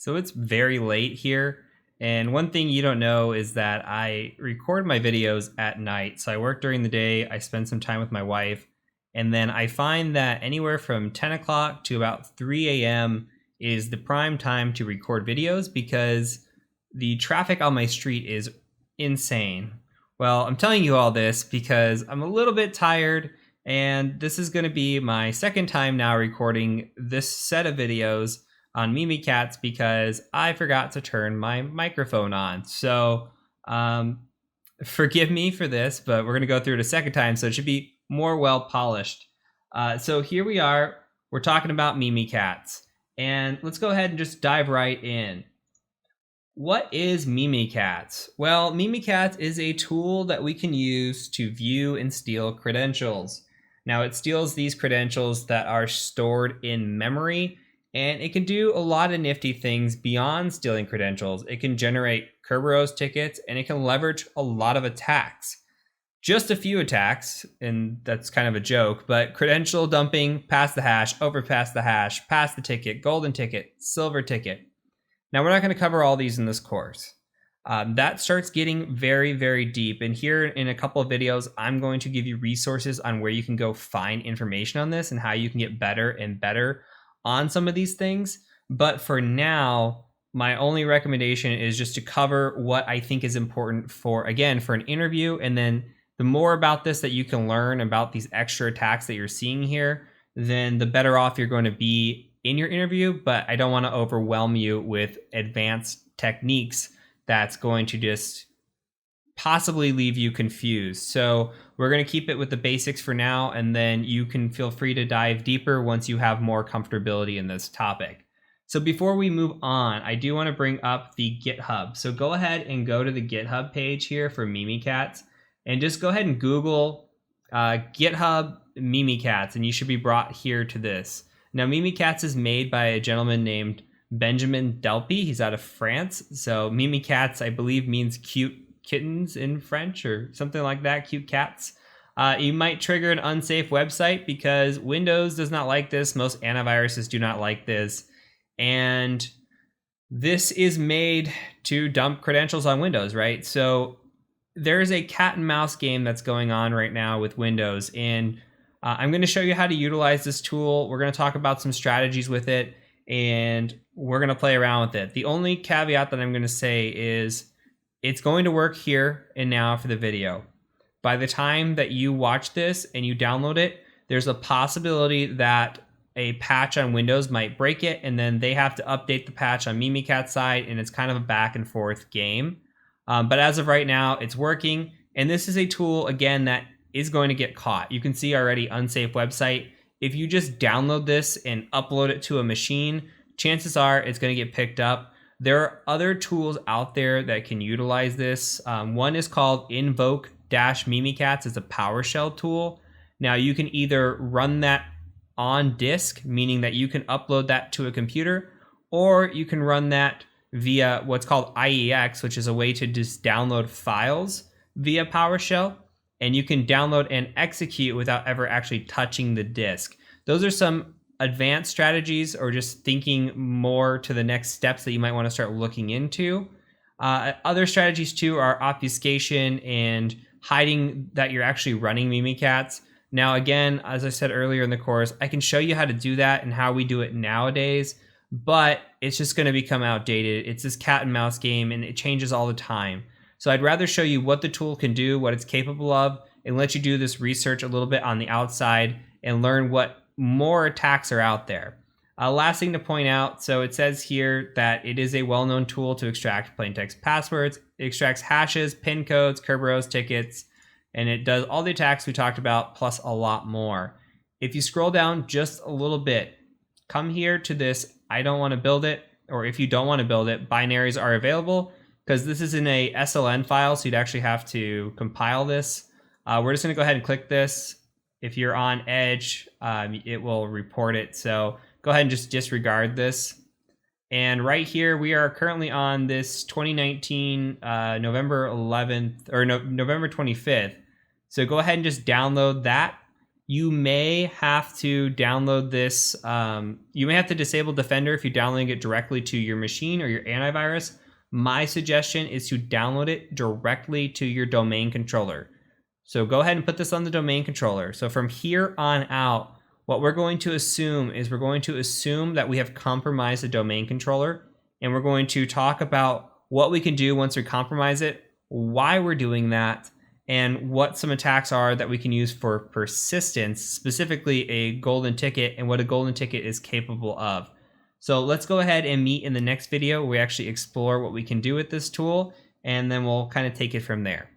So it's very late here. And one thing you don't know is that I record my videos at night. So I work during the day, I spend some time with my wife, and then I find that anywhere from 10 o'clock to about 3 a.m. is the prime time to record videos because the traffic on my street is insane. Well, I'm telling you all this because I'm a little bit tired, and this is going to be my second time now recording this set of videos on Mimikatz because I forgot to turn my microphone on. So forgive me for this, but we're going to go through it a second time, so it should be more well polished. So here we are. We're talking about Mimikatz, and let's go ahead and just dive right in. What is Mimikatz? Well, Mimikatz is a tool that we can use to view and steal credentials. Now, it steals these credentials that are stored in memory, and it can do a lot of nifty things beyond stealing credentials. It can generate Kerberos tickets, and it can leverage a lot of attacks. Just a few attacks, and that's kind of a joke, but credential dumping, pass the hash, overpass the hash, pass the ticket, golden ticket, silver ticket. Now, we're not going to cover all these in this course. That starts getting very, very deep. And here in a couple of videos, I'm going to give you resources on where you can go find information on this and how you can get better and better on some of these things. But for now, my only recommendation is just to cover what I think is important for, again, for an interview. And then the more about this that you can learn about these extra attacks that you're seeing here, then the better off you're going to be in your interview. But I don't want to overwhelm you with advanced techniques that's going to just possibly leave you confused. So we're going to keep it with the basics for now, and then you can feel free to dive deeper once you have more comfortability in this topic. So before we move on, I do want to bring up the GitHub. So go ahead and go to the GitHub page here for Mimikatz, and just go ahead and Google GitHub Mimikatz, and you should be brought here to this. Now, Mimikatz is made by a gentleman named Benjamin Delpy. He's out of France. So Mimikatz, I believe, means cute kittens in French or something like that, cute cats. You might trigger an unsafe website because Windows does not like this. Most antiviruses do not like this. And this is made to dump credentials on Windows, right? So there's a cat and mouse game that's going on right now with Windows. And I'm going to show you how to utilize this tool. We're going to talk about some strategies with it, and we're going to play around with it. The only caveat that I'm going to say is it's going to work here and now for the video. By the time that you watch this and you download it, there's a possibility that a patch on Windows might break it, and then they have to update the patch on Mimikatz side, and it's kind of a back and forth game. But as of right now, it's working. And this is a tool, again, that is going to get caught. You can see already unsafe website. If you just download this and upload it to a machine, chances are it's going to get picked up. There are other tools out there that can utilize this. One is called Invoke-Mimikatz. It's a PowerShell tool. Now you can either run that on disk, meaning that you can upload that to a computer, or you can run that via what's called IEX, which is a way to just download files via PowerShell, and you can download and execute without ever actually touching the disk. Those are some advanced strategies, or just thinking more to the next steps that you might want to start looking into. Other strategies too are obfuscation and hiding that you're actually running Mimikatz. Now, again, as I said earlier in the course, I can show you how to do that and how we do it nowadays, but it's just going to become outdated. It's this cat and mouse game, and it changes all the time. So I'd rather show you what the tool can do, what it's capable of, and let you do this research a little bit on the outside and learn what more attacks are out there. Last thing to point out, so it says here that it is a well-known tool to extract plaintext passwords. It extracts hashes, PIN codes, Kerberos tickets, and it does all the attacks we talked about, plus a lot more. If you scroll down just a little bit, come here to this, I don't want to build it, or if you don't want to build it, binaries are available, because this is in a SLN file, so you'd actually have to compile this. We're just going to go ahead and click this. If you're on Edge, it will report it. So go ahead and just disregard this. And right here, we are currently on this 2019 November 11th, or November 25th. So go ahead and just download that. you may have to download this. You may have to disable Defender if you're downloading it directly to your machine or your antivirus. My suggestion is to download it directly to your domain controller. So go ahead and put this on the domain controller. So from here on out, what we're going to assume is we're going to assume that we have compromised the domain controller, and we're going to talk about what we can do once we compromise it, why we're doing that, and what some attacks are that we can use for persistence, specifically a golden ticket and what a golden ticket is capable of. So let's go ahead and meet in the next video where we actually explore what we can do with this tool, and then we'll kind of take it from there.